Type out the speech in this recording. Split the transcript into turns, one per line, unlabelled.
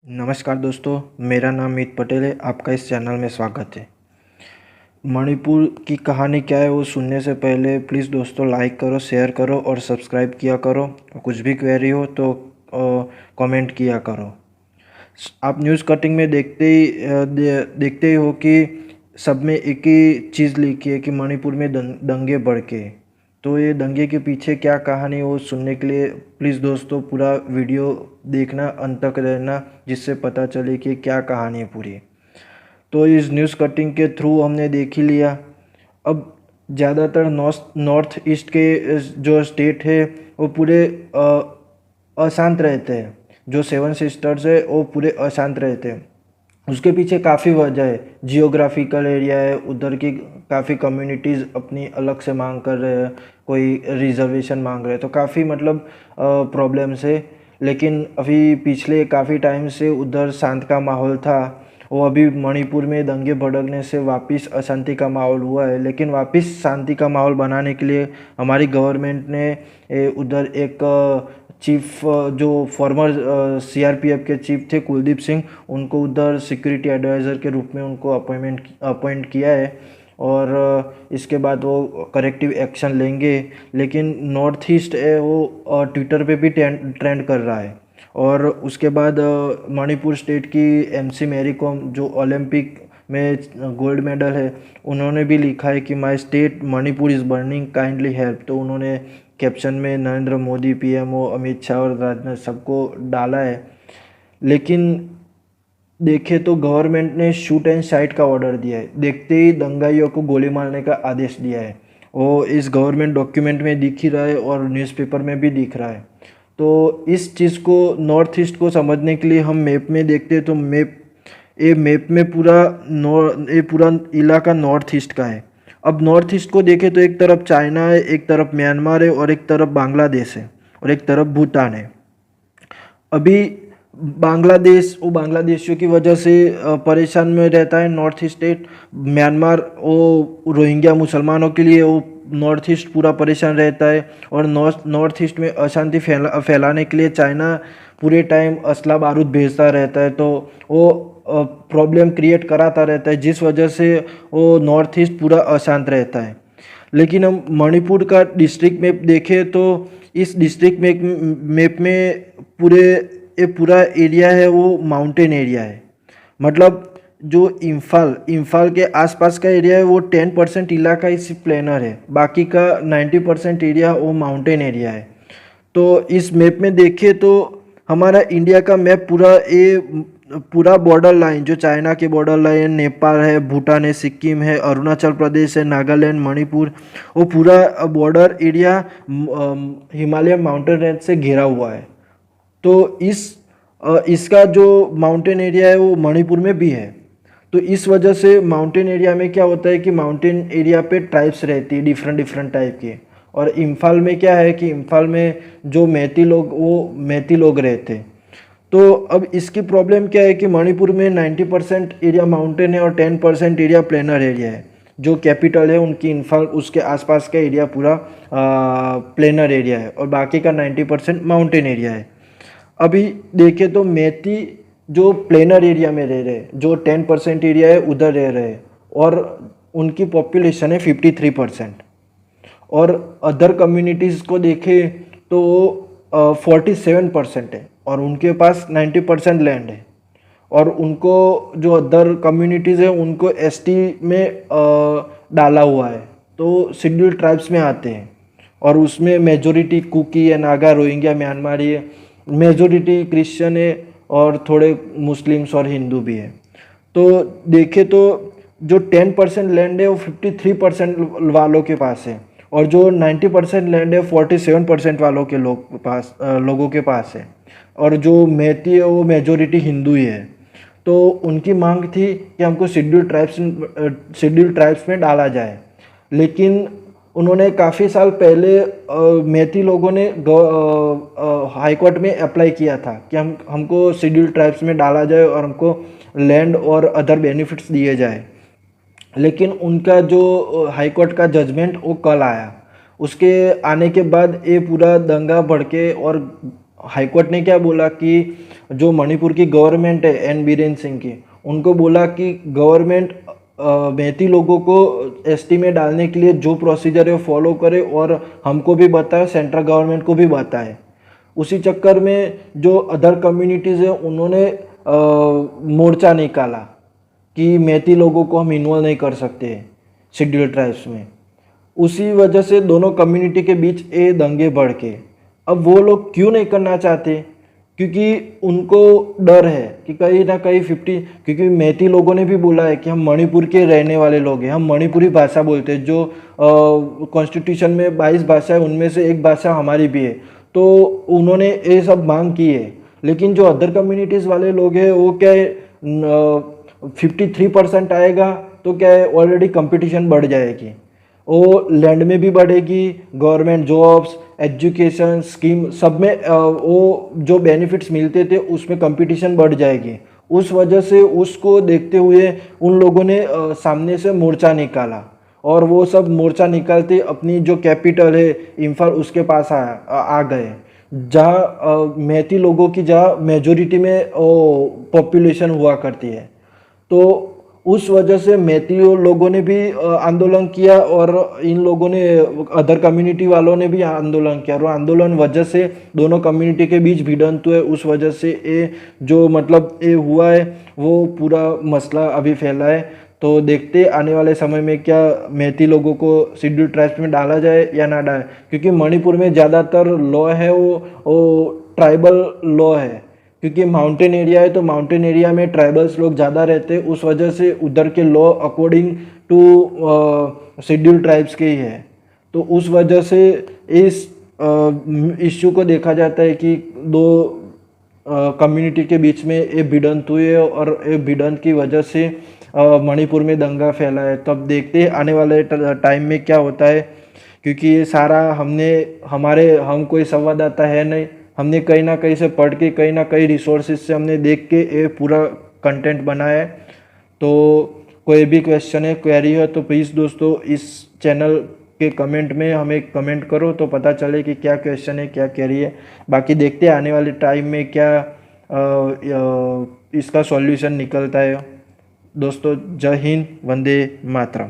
नमस्कार दोस्तों, मेरा नाम मीत पटेल है। आपका इस चैनल में स्वागत है। मणिपुर की कहानी क्या है वो सुनने से पहले प्लीज़ दोस्तों लाइक करो, शेयर करो और सब्सक्राइब किया करो। कुछ भी क्वेरी हो तो कमेंट किया करो। आप न्यूज़ कटिंग में देखते ही हो कि सब में एक ही चीज़ लिखी है कि मणिपुर में दंगे भड़के। तो ये दंगे के पीछे क्या कहानी है वो सुनने के लिए प्लीज़ दोस्तों पूरा वीडियो देखना, अंत तक रहना, जिससे पता चले कि क्या कहानी है पूरी। तो इस न्यूज़ कटिंग के थ्रू हमने देख ही लिया। अब ज़्यादातर नॉर्थ ईस्ट के जो स्टेट है वो पूरे अशांत रहते हैं। जो सेवन सिस्टर्स है वो पूरे अशांत रहते हैं। उसके पीछे काफ़ी वजह है। जियोग्राफिकल एरिया है, उधर की काफ़ी कम्युनिटीज़ अपनी अलग से मांग कर रहे हैं, कोई रिजर्वेशन मांग रहे हैं, तो काफ़ी मतलब प्रॉब्लम्स है। लेकिन अभी पिछले काफ़ी टाइम से उधर शांत का माहौल था। वो अभी मणिपुर में दंगे भड़कने से वापस अशांति का माहौल हुआ है। लेकिन वापस शांति का माहौल बनाने के लिए हमारी गवर्नमेंट ने उधर एक चीफ जो फॉर्मर सीआरपीएफ के चीफ थे कुलदीप सिंह, उनको उधर सिक्योरिटी एडवाइज़र के रूप में उनको अपॉइंट किया है। और इसके बाद वो करेक्टिव एक्शन लेंगे। लेकिन नॉर्थ ईस्ट है वो ट्विटर पे भी ट्रेंड कर रहा है। और उसके बाद मणिपुर स्टेट की एमसी मैरी कॉम जो ओलंपिक में गोल्ड मेडल है, उन्होंने भी लिखा है कि my state Manipur is burning, kindly help. तो उन्होंने कैप्शन में नरेंद्र मोदी, पीएमओ, अमित शाह और राजनाथ सबको डाला है। लेकिन देखे तो गवर्नमेंट ने शूट एंड साइट का ऑर्डर दिया है। देखते ही दंगाइयों को गोली मारने का आदेश दिया है। वो इस गवर्नमेंट डॉक्यूमेंट में दिख ही रहा है और न्यूज़पेपर में भी दिख रहा है। तो इस चीज़ को नॉर्थ ईस्ट को समझने के लिए हम मैप में देखते हैं तो मैप में ये पूरा इलाका नॉर्थ ईस्ट का है। अब नॉर्थ ईस्ट को देखें तो एक तरफ चाइना है, एक तरफ म्यांमार है और एक तरफ बांग्लादेश है और एक तरफ भूटान है। अभी बांग्लादेश वो बांग्लादेशियों की वजह से परेशान में रहता है नॉर्थ ईस्ट स्टेट। म्यांमार वो रोहिंग्या मुसलमानों के लिए वो नॉर्थ ईस्ट पूरा परेशान रहता है। और नॉर्थ ईस्ट में अशांति फैलाने के लिए चाइना पूरे टाइम असला बारूद भेजता रहता है। तो वो प्रॉब्लम क्रिएट कराता रहता है, जिस वजह से वो नॉर्थ ईस्ट पूरा अशांत रहता है। लेकिन हम मणिपुर का डिस्ट्रिक्ट मैप देखें तो इस डिस्ट्रिक्ट मैप में पूरा एरिया है वो माउंटेन एरिया है। मतलब जो इम्फाल के आसपास का एरिया है वो 10% इलाका इस प्लेनर है, बाकी का 90% एरिया वो माउंटेन एरिया है। तो इस मैप में देखें तो हमारा इंडिया का मैप पूरा बॉर्डर लाइन, जो चाइना के बॉर्डर लाइन, नेपाल है, भूटान है, सिक्किम है, अरुणाचल प्रदेश है, नागालैंड, मणिपुर, वो पूरा border area Himalaya mountain range से घिरा हुआ है। तो इसका जो माउंटेन एरिया है वो मणिपुर में भी है। तो इस वजह से माउंटेन एरिया में क्या होता है कि माउंटेन एरिया पे ट्राइब्स रहती है डिफरेंट टाइप की। और इम्फाल में क्या है कि इम्फाल में जो मैती लोग रहते हैं। तो अब इसकी प्रॉब्लम क्या है कि मणिपुर में 90% एरिया माउंटेन है और 10% एरिया प्लेनर एरिया है। जो कैपिटल है उनकी इम्फाल, उसके आसपास का एरिया पूरा प्लेनर एरिया है और बाकी का 90% माउंटेन एरिया है। अभी देखें तो मैती जो प्लेनर एरिया में रह रहे हैं, जो 10% एरिया है उधर रह रहे हैं और उनकी पॉपुलेशन है 53%। और अदर कम्युनिटीज़ को देखें तो 47% है और उनके पास 90% लैंड है। और उनको जो अदर कम्युनिटीज़ है उनको एसटी में डाला हुआ है, तो शेड्यूल्ड ट्राइब्स में आते हैं। और उसमें मेजोरिटी कुकी है, नागा, रोहिंग्या, म्यांमारी है, मेजोरिटी क्रिश्चियन है और थोड़े मुस्लिम्स और हिंदू भी है। तो देखें तो जो 10% लैंड है वो 53% वालों के पास है और जो 90% लैंड है 47% वालों के लोगों के पास है। और जो मैती है वो मेजोरिटी हिंदू ही है। तो उनकी मांग थी कि हमको शेड्यूल्ड ट्राइब्स में डाला जाए। लेकिन उन्होंने काफ़ी साल पहले मैती लोगों ने हाई कोर्ट में अप्लाई किया था कि हमको शेड्यूल्ड ट्राइब्स में डाला जाए और हमको लैंड और अदर बेनिफिट्स दिए जाए। लेकिन उनका जो हाई कोर्ट का जजमेंट वो कल आया। उसके आने के बाद ये पूरा दंगा भड़के और हाईकोर्ट ने क्या बोला कि जो मणिपुर की गवर्नमेंट है एन बीरेन सिंह की, उनको बोला कि गवर्नमेंट मैती लोगों को एसटी में डालने के लिए जो प्रोसीजर है वो फॉलो करे और हमको भी बताए, सेंट्रल गवर्नमेंट को भी बताए। उसी चक्कर में जो अदर कम्युनिटीज़ है उन्होंने मोर्चा निकाला कि मैती लोगों को हम इन्वॉल्व नहीं कर सकते शेड्यूल ट्राइब्स में। उसी वजह से दोनों कम्युनिटी के बीच ये दंगे बढ़ के, अब वो लोग क्यों नहीं करना चाहते, क्योंकि उनको डर है कि कहीं ना कहीं 50, क्योंकि मैती लोगों ने भी बोला है कि हम मणिपुर के रहने वाले लोग हैं, हम मणिपुरी भाषा बोलते हैं, जो कॉन्स्टिट्यूशन में 22 भाषा है उनमें से एक भाषा हमारी भी है। तो उन्होंने ये सब मांग की है। लेकिन जो अदर कम्युनिटीज़ वाले लोग हैं वो क्या है, 53% आएगा तो क्या है, ऑलरेडी कंपटीशन बढ़ जाएगी, वो लैंड में भी बढ़ेगी, गवर्नमेंट जॉब्स, एजुकेशन स्कीम सब में वो जो बेनिफिट्स मिलते थे उसमें कंपटीशन बढ़ जाएगी। उस वजह से उसको देखते हुए उन लोगों ने सामने से मोर्चा निकाला, और वो सब मोर्चा निकालते अपनी जो कैपिटल है इम्फाल उसके पास आ गए, जहाँ मैती लोगों की जहाँ मेजोरिटी में पॉपुलेशन हुआ करती है। तो उस वजह से मैती लोगों ने भी आंदोलन किया और इन लोगों ने, अदर कम्युनिटी वालों ने भी आंदोलन किया, और आंदोलन वजह से दोनों कम्युनिटी के बीच भिड़ंत हुए। उस वजह से ये जो मतलब ये हुआ है वो पूरा मसला अभी फैला है। तो देखते आने वाले समय में क्या मैती लोगों को शेड्यूल ट्राइब्स में डाला जाए या ना डाले, क्योंकि मणिपुर में ज़्यादातर लॉ है वो ट्राइबल लॉ है, क्योंकि माउंटेन एरिया है, तो माउंटेन एरिया में ट्राइबल्स लोग ज़्यादा रहते हैं। उस वजह से उधर के law according to schedule tribes के ही है। तो उस वजह से इस इश्यू को देखा जाता है कि दो कम्युनिटी के बीच में ये भिड़ंत हुई है, और ये भिड़ंत की वजह से मणिपुर में दंगा फैला है। तो अब देखते हैं आने वाले टाइम में क्या होता है, क्योंकि ये सारा हम कोई संवाददाता है नहीं, हमने कहीं ना कहीं से पढ़ के, कहीं ना कहीं रिसोर्सेज से हमने देख के ये पूरा कंटेंट बनाया है। तो कोई भी क्वेश्चन है, क्वेरी है, तो प्लीज़ दोस्तों इस चैनल के कमेंट में हमें कमेंट करो, तो पता चले कि क्या क्वेश्चन है, क्या क्वेरी है। बाकी देखते हैं आने वाले टाइम में क्या इसका सॉल्यूशन निकलता है। दोस्तों जय हिंद, वंदे मातरम।